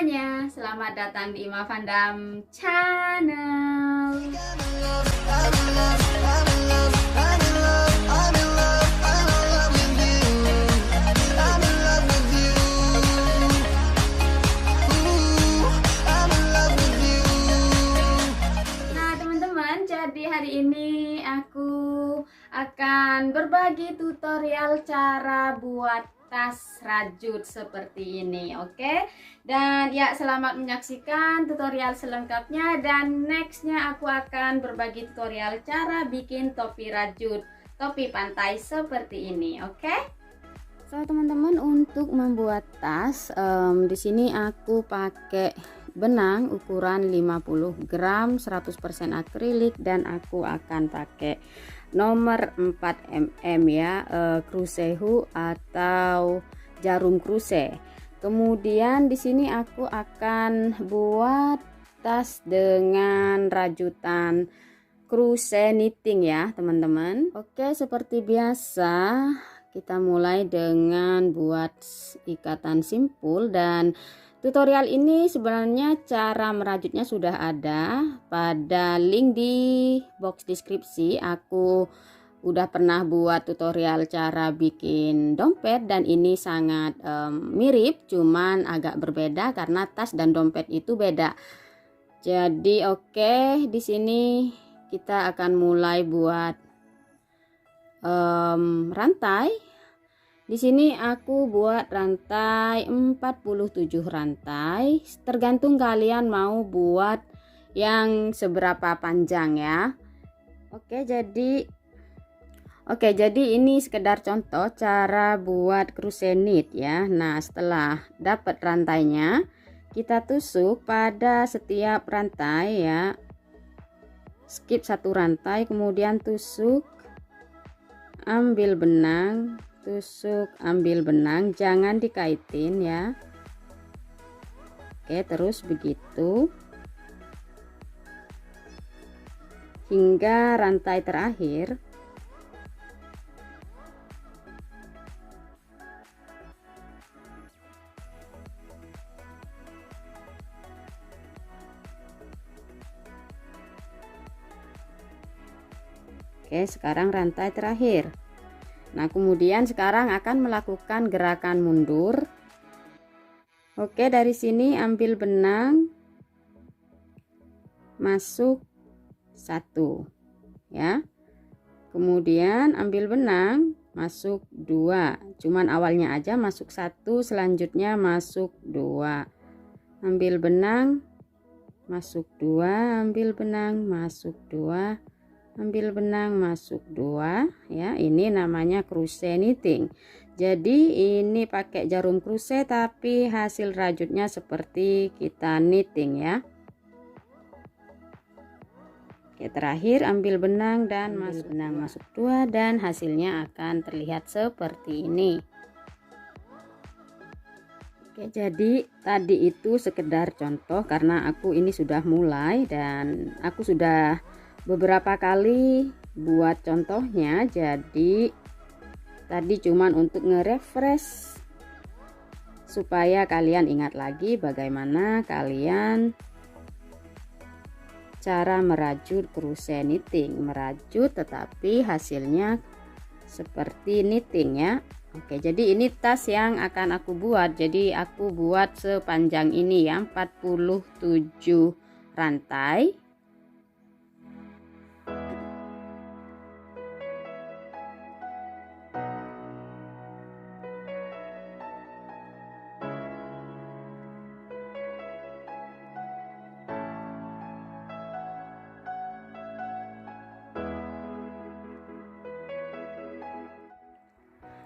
semuanya, selamat datang di Ima Vandam Channel. Nah teman-teman, jadi hari ini aku akan berbagi tutorial cara buat tas rajut seperti ini, oke? Dan ya, selamat menyaksikan tutorial selengkapnya. Dan nextnya aku akan berbagi tutorial cara bikin topi rajut, topi pantai seperti ini, oke? So teman-teman, untuk membuat tas, di sini aku pakai benang ukuran 50 gram 100% akrilik, dan aku akan pakai nomor 4 mm ya, crochet hook atau jarum crochet. Kemudian di sini aku akan buat tas dengan rajutan crochet knitting ya teman-teman. Oke, seperti biasa kita mulai dengan buat ikatan simpul, dan tutorial ini sebenarnya cara merajutnya sudah ada pada link di box deskripsi. Aku udah pernah buat tutorial cara bikin dompet, dan ini sangat mirip, cuman agak berbeda karena tas dan dompet itu beda. Jadi oke, di sini kita akan mulai buat rantai. Di sini aku buat rantai 47 rantai, tergantung kalian mau buat yang seberapa panjang ya. Oke, jadi ini sekedar contoh cara buat crochet knit ya. Nah, setelah dapat rantainya, kita tusuk pada setiap rantai ya. Skip satu rantai, kemudian tusuk, ambil benang, tusuk, ambil benang, jangan dikaitin ya. Oke, terus begitu hingga rantai terakhir. Oke, sekarang rantai terakhir. Nah, kemudian sekarang akan melakukan gerakan mundur. Oke, dari sini ambil benang, masuk satu ya. Kemudian ambil benang, masuk dua. Cuman awalnya aja masuk satu, selanjutnya masuk dua. Ambil benang, masuk dua, ambil benang, masuk dua, ambil benang, masuk dua ya. Ini namanya crochet knitting. Jadi ini pakai jarum crochet tapi hasil rajutnya seperti kita knitting ya. Oke, terakhir ambil benang dan masuk dua, dan hasilnya akan terlihat seperti ini. Oke, jadi tadi itu sekedar contoh karena aku ini sudah mulai dan aku sudah beberapa kali buat contohnya, jadi tadi cuman untuk nge-refresh supaya kalian ingat lagi bagaimana kalian cara merajut crochet knitting, merajut tetapi hasilnya seperti knitting ya. Oke, jadi ini tas yang akan aku buat. Jadi aku buat sepanjang ini ya, 47 rantai.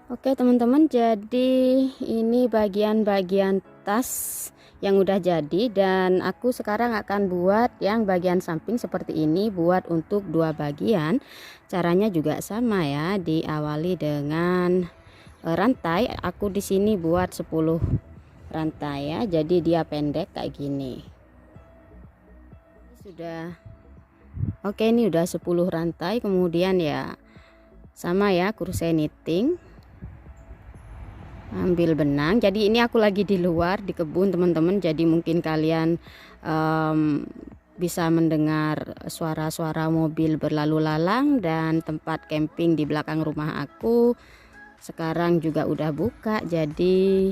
Oke teman-teman, jadi ini bagian-bagian tas yang udah jadi, dan aku sekarang akan buat yang bagian samping seperti ini, buat untuk dua bagian. Caranya juga sama ya, diawali dengan rantai. Aku di sini buat 10 rantai ya, jadi dia pendek kayak gini. Sudah oke, ini udah 10 rantai. Kemudian ya sama ya, crochet knitting. ambil benang. Jadi ini aku lagi di luar di kebun teman-teman, jadi mungkin kalian bisa mendengar suara-suara mobil berlalu lalang dan tempat camping di belakang rumah aku sekarang juga udah buka, jadi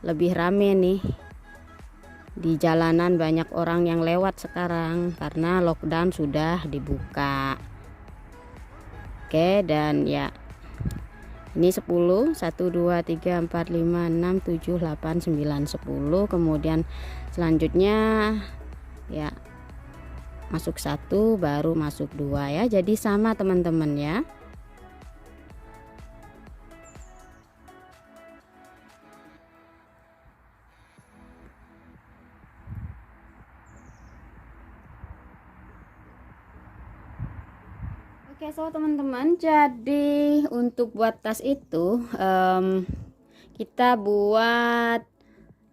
lebih rame nih di jalanan, banyak orang yang lewat sekarang karena lockdown sudah dibuka. Oke, dan ya ini 10, 1, 2, 3, 4, 5, 6, 7, 8, 9, 10. Kemudian selanjutnya ya masuk 1 baru masuk 2 ya. Jadi sama teman-teman ya. Oke, so teman-teman, jadi untuk buat tas itu kita buat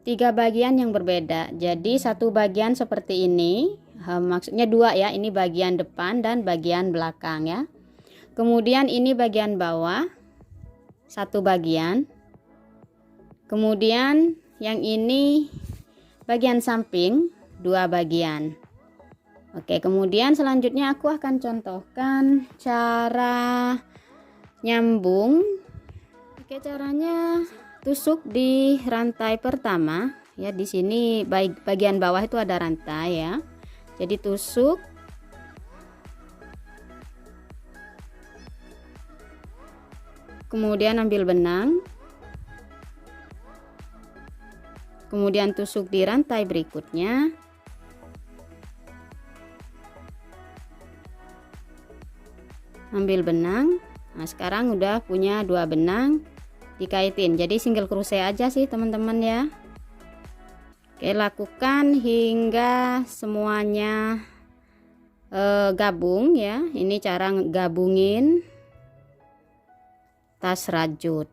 3 bagian yang berbeda. Jadi satu bagian seperti ini, maksudnya 2 ya, ini bagian depan dan bagian belakang ya. Kemudian ini bagian bawah, 1 bagian. Kemudian yang ini bagian samping, 2 bagian. Oke, kemudian selanjutnya aku akan contohkan cara nyambung. Oke, caranya tusuk di rantai pertama ya. Di sini bagian bawah itu ada rantai ya. Jadi tusuk, kemudian ambil benang, kemudian tusuk di rantai berikutnya, ambil benang. Nah, sekarang udah punya 2 benang, dikaitin. Jadi single crochet aja sih teman-teman ya. Oke, lakukan hingga semuanya gabung ya. Ini cara gabungin tas rajut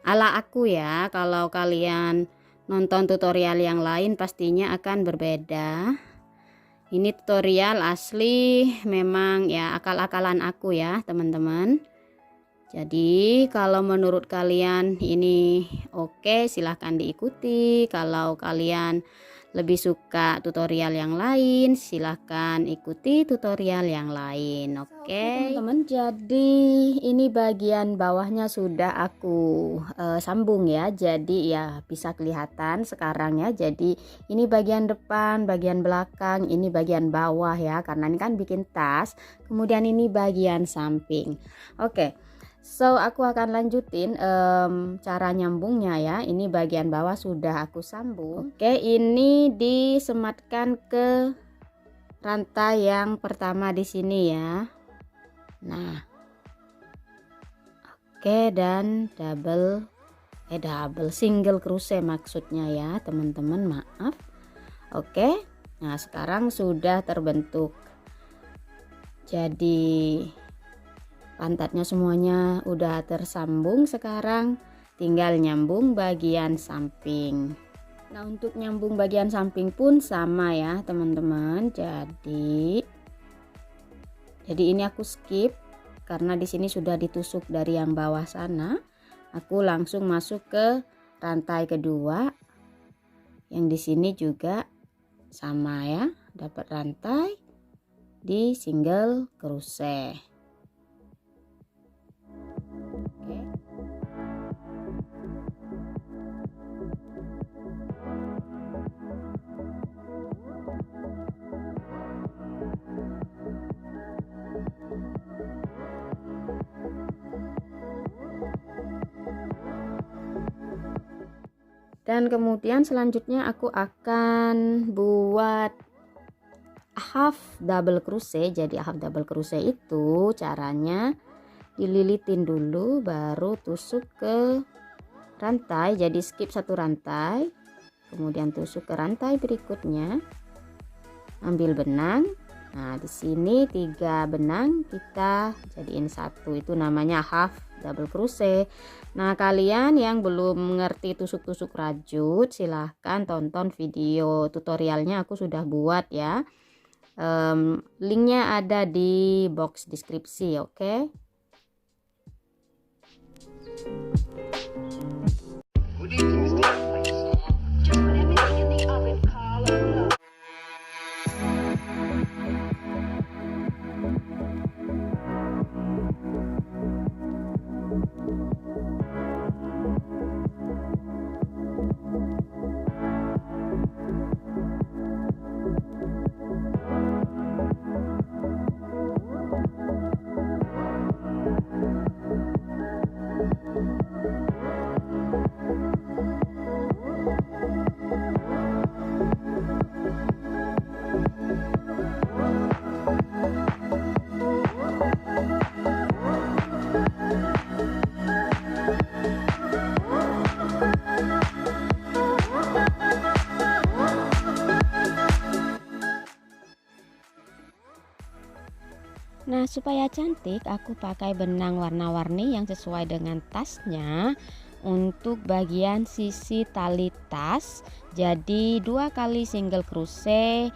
ala aku ya. Kalau kalian nonton tutorial yang lain pastinya akan berbeda. Ini tutorial asli, memang ya akal-akalan aku ya teman-teman. Jadi kalau menurut kalian ini oke, silahkan diikuti. Kalau kalian lebih suka tutorial yang lain, silahkan ikuti tutorial yang lain. Oke teman-teman, jadi ini bagian bawahnya sudah aku sambung ya. Jadi ya bisa kelihatan sekarang ya. Jadi ini bagian depan, bagian belakang, ini bagian bawah ya, karena ini kan bikin tas. Kemudian ini bagian samping. Oke, so aku akan lanjutin cara nyambungnya ya. Ini bagian bawah sudah aku sambung. Oke, ini disematkan ke rantai yang pertama di sini ya. Nah, oke, dan double single crochet maksudnya ya teman-teman, maaf. Oke, nah sekarang sudah terbentuk. Jadi pantatnya semuanya udah tersambung, sekarang tinggal nyambung bagian samping. Nah, untuk nyambung bagian samping pun sama ya teman-teman. Jadi ini aku skip karena di sini sudah ditusuk dari yang bawah sana. Aku langsung masuk ke rantai kedua. Yang di sini juga sama ya, dapat rantai di single crochet. Oke. Dan kemudian selanjutnya aku akan buat half double crochet. Jadi half double crochet itu caranya dililitin dulu baru tusuk ke rantai. Jadi skip 1 rantai, kemudian tusuk ke rantai berikutnya, ambil benang. Nah, di sini 3 benang kita jadiin 1, itu namanya half double crochet. Nah, kalian yang belum mengerti tusuk-tusuk rajut, silahkan tonton video tutorialnya, aku sudah buat ya. Linknya ada di box deskripsi, oke? supaya cantik aku pakai benang warna-warni yang sesuai dengan tasnya. Untuk bagian sisi tali tas, jadi 2 kali single crochet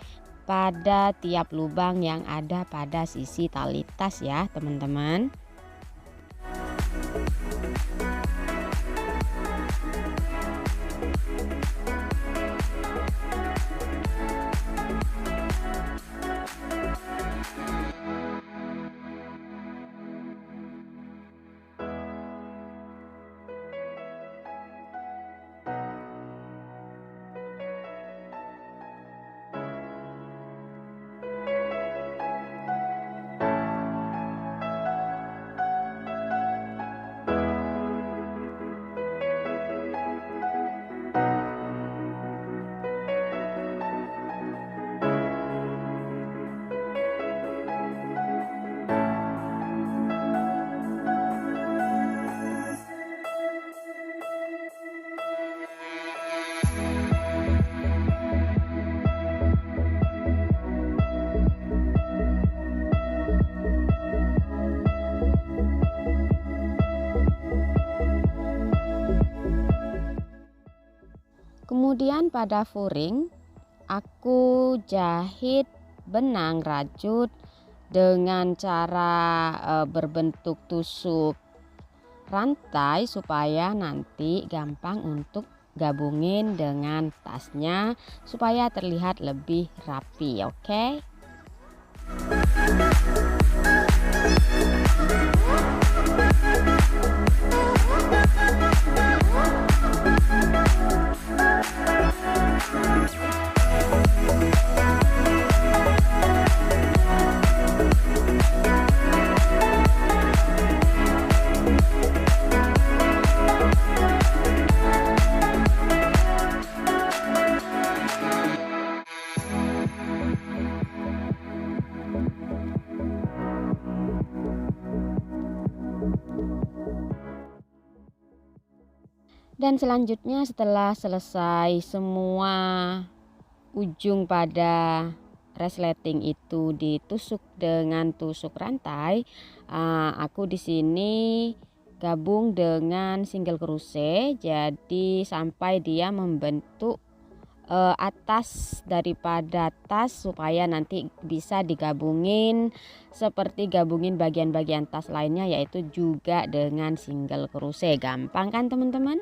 pada tiap lubang yang ada pada sisi tali tas ya teman-teman. Kemudian pada furing aku jahit benang rajut dengan cara berbentuk tusuk rantai supaya nanti gampang untuk gabungin dengan tasnya supaya terlihat lebih rapi, oke? Dan selanjutnya setelah selesai semua ujung pada resleting itu ditusuk dengan tusuk rantai, aku di sini gabung dengan single crochet jadi sampai dia membentuk atas daripada tas supaya nanti bisa digabungin seperti gabungin bagian-bagian tas lainnya, yaitu juga dengan single crochet. Gampang kan teman-teman?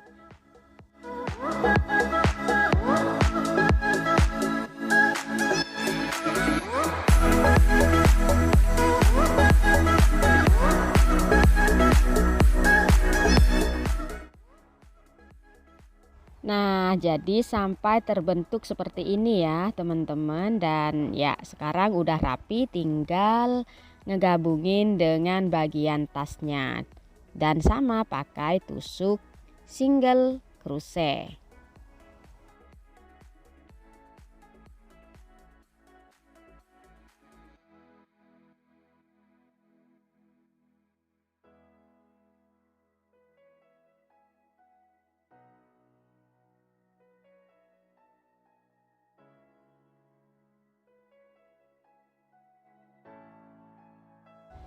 Nah, jadi sampai terbentuk seperti ini ya teman-teman. Dan ya sekarang udah rapi, tinggal ngegabungin dengan bagian tasnya. Dan sama pakai tusuk single crochet.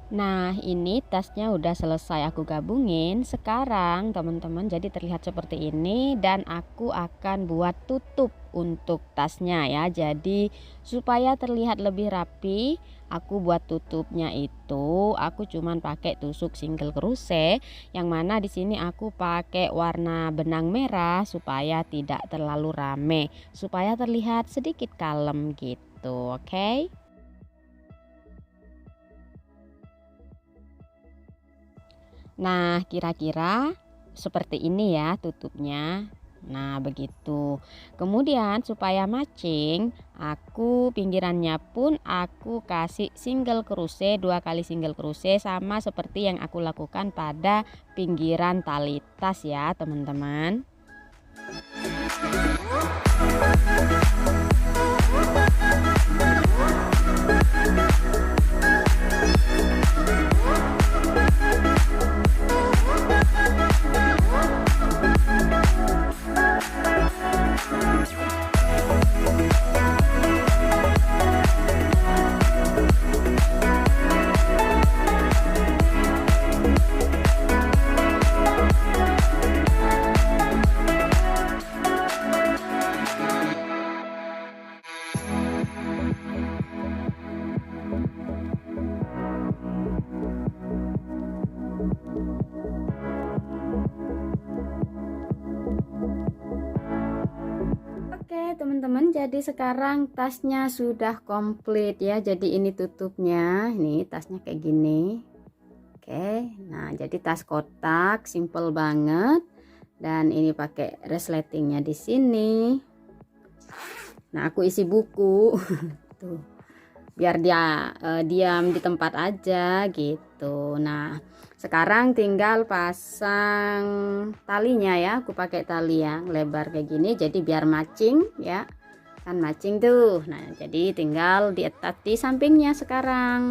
Nah, ini tasnya udah selesai aku gabungin. Sekarang teman-teman jadi terlihat seperti ini, dan aku akan buat tutup untuk tasnya ya. Jadi supaya terlihat lebih rapi, aku buat tutupnya itu aku cuman pakai tusuk single crochet, yang mana di sini aku pakai warna benang merah supaya tidak terlalu rame, supaya terlihat sedikit kalem gitu, oke? Nah, kira-kira seperti ini ya tutupnya. Nah, begitu. Kemudian supaya matching, aku pinggirannya pun aku kasih single crochet, 2 kali single crochet, sama seperti yang aku lakukan pada pinggiran tali tas ya, teman-teman. teman-teman, jadi sekarang tasnya sudah komplit ya. Jadi ini tutupnya, ini tasnya kayak gini. Oke, nah jadi tas kotak, simple banget. Dan ini pakai resletingnya di sini. Nah, aku isi buku tuh, biar dia diam di tempat aja gitu. Nah, sekarang tinggal pasang talinya ya. Aku pakai tali yang lebar kayak gini, jadi biar matching ya, kan matching tuh. Nah, jadi tinggal diatas di sampingnya sekarang.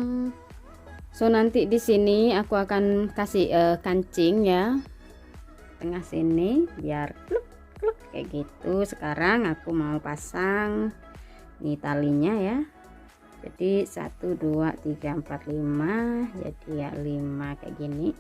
So nanti di sini aku akan kasih kancing ya, tengah sini biar kluk kluk kayak gitu. Sekarang aku mau pasang ini talinya ya. Jadi 1 2 3 4 5, jadi ya 5 kayak gini.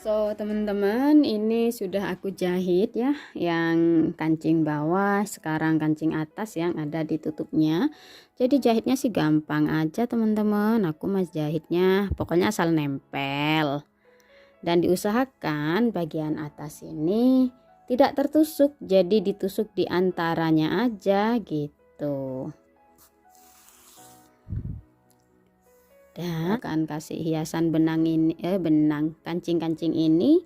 So teman-teman, ini sudah aku jahit ya, yang kancing bawah, sekarang kancing atas yang ada di tutupnya. Jadi jahitnya sih gampang aja teman-teman, aku mas jahitnya pokoknya asal nempel. Dan diusahakan bagian atas ini tidak tertusuk, jadi ditusuk di antaranya aja gitu. Dan akan kasih hiasan benang ini, benang kancing-kancing ini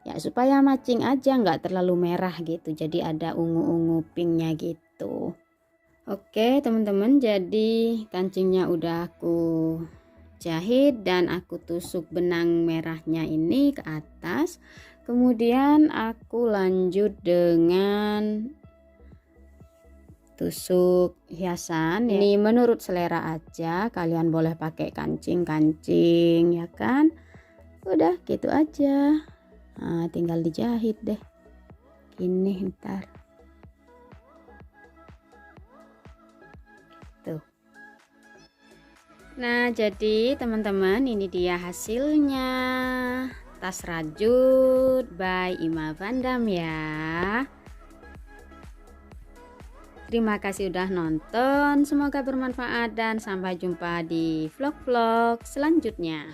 ya supaya matching aja, nggak terlalu merah gitu. Jadi ada ungu-ungu pinknya gitu. Oke teman-teman, jadi kancingnya udah aku jahit dan aku tusuk benang merahnya ini ke atas. Kemudian aku lanjut dengan tusuk hiasan ya. Ini menurut selera aja, kalian boleh pakai kancing-kancing ya kan. Udah gitu aja. Nah, tinggal dijahit deh gini ntar tuh. Nah, jadi teman-teman, ini dia hasilnya. Tas rajut by Ima Vandam ya. Terima kasih udah nonton. Semoga bermanfaat dan sampai jumpa di vlog-vlog selanjutnya.